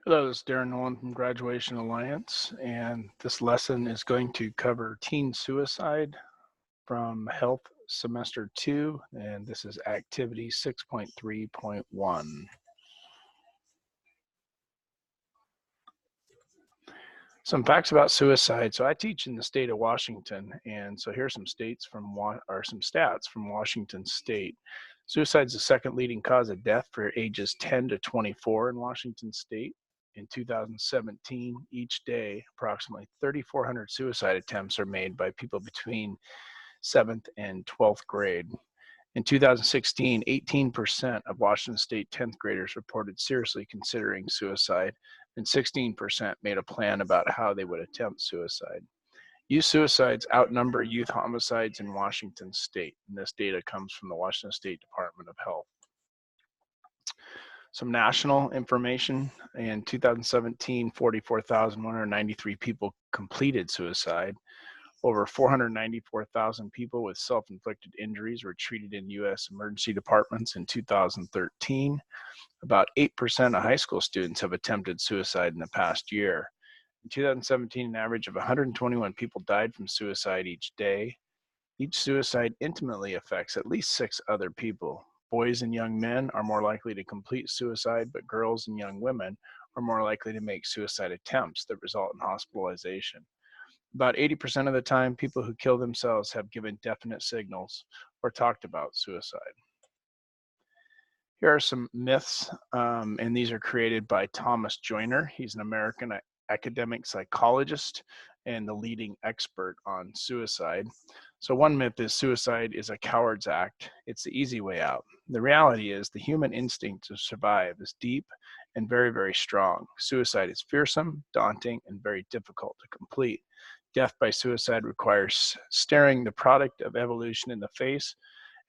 Hello, this is Darren Nolan from Graduation Alliance, and this lesson is going to cover teen suicide from Health Semester 2, and this is Activity 6.3.1. Some facts about suicide. So I teach in the state of Washington, and so here's some some stats from Washington State. Suicide is the second leading cause of death for ages 10 to 24 in Washington State. In 2017, each day, approximately 3,400 suicide attempts are made by people between 7th and 12th grade. In 2016, 18% of Washington State 10th graders reported seriously considering suicide, and 16% made a plan about how they would attempt suicide. Youth suicides outnumber youth homicides in Washington State, and this data comes from the Washington State Department of Health. Some national information. In 2017, 44,193 people completed suicide. Over 494,000 people with self-inflicted injuries were treated in U.S. emergency departments in 2013. About 8% of high school students have attempted suicide in the past year. In 2017, an average of 121 people died from suicide each day. Each suicide intimately affects at least 6 other people. Boys and young men are more likely to complete suicide, but girls and young women are more likely to make suicide attempts that result in hospitalization. About 80% of the time, people who kill themselves have given definite signals or talked about suicide. Here are some myths, and these are created by Thomas Joyner. He's an American academic psychologist and the leading expert on suicide. So one myth is suicide is a coward's act. It's the easy way out. The reality is the human instinct to survive is deep and very, very strong. Suicide is fearsome, daunting, and very difficult to complete. Death by suicide requires staring the product of evolution in the face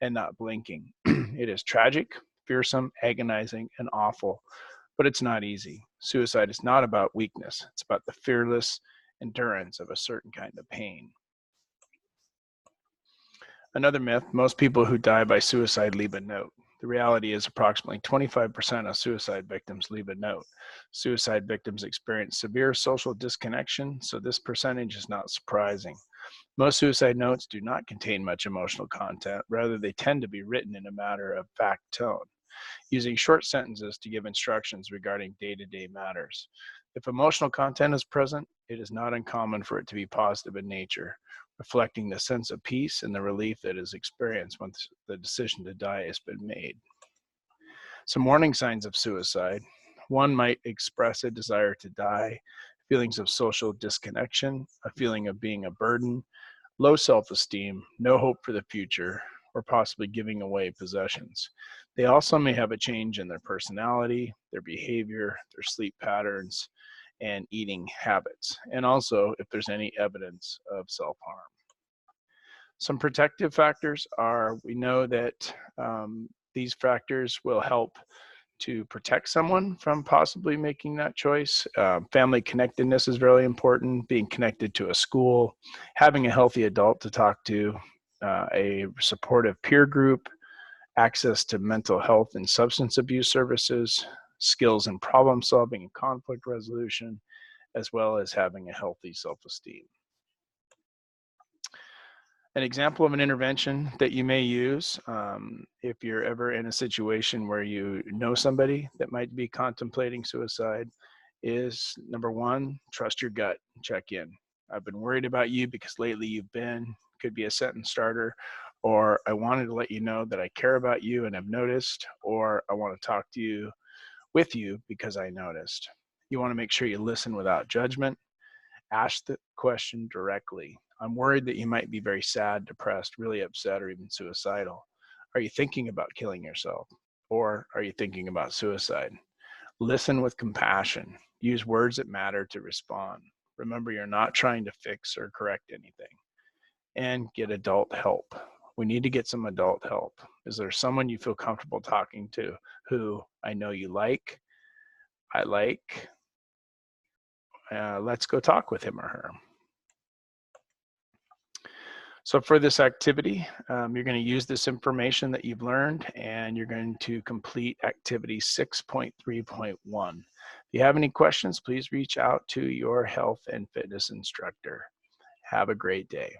and not blinking. It is tragic, fearsome, agonizing, and awful, but it's not easy. Suicide is not about weakness, it's about the fearless endurance of a certain kind of pain. Another myth, most people who die by suicide leave a note. The reality is approximately 25% of suicide victims leave a note. Suicide victims experience severe social disconnection, so this percentage is not surprising. Most suicide notes do not contain much emotional content. Rather, they tend to be written in a matter of fact tone, using short sentences to give instructions regarding day-to-day matters. If emotional content is present, it is not uncommon for it to be positive in nature, reflecting the sense of peace and the relief that is experienced once the decision to die has been made. Some warning signs of suicide. One might express a desire to die, feelings of social disconnection, a feeling of being a burden, low self-esteem, no hope for the future, or possibly giving away possessions. They also may have a change in their personality, their behavior, their sleep patterns, and eating habits, and also if there's any evidence of self-harm. Some protective factors are, we know that these factors will help to protect someone from possibly making that choice. Family connectedness is really important, being connected to a school, having a healthy adult to talk to, a supportive peer group, access to mental health and substance abuse services, skills in problem solving and conflict resolution, as well as having a healthy self-esteem. An example of an intervention that you may use if you're ever in a situation where you know somebody that might be contemplating suicide is, number one, trust your gut, check in. I've been worried about you because lately you've been, could be a sentence starter, or I wanted to let you know that I care about you and have noticed, or I want to talk to you with you because I noticed. You want to make sure you listen without judgment. Ask the question directly. I'm worried that you might be very sad, depressed, really upset, or even suicidal. Are you thinking about killing yourself? Or are you thinking about suicide? Listen with compassion. Use words that matter to respond. Remember, you're not trying to fix or correct anything. And get adult help. We need to get some adult help. Is there someone you feel comfortable talking to who I know you like? I like. Let's go talk with him or her. So for this activity, you're going to use this information that you've learned, and you're going to complete activity 6.3.1. If you have any questions, please reach out to your health and fitness instructor. Have a great day.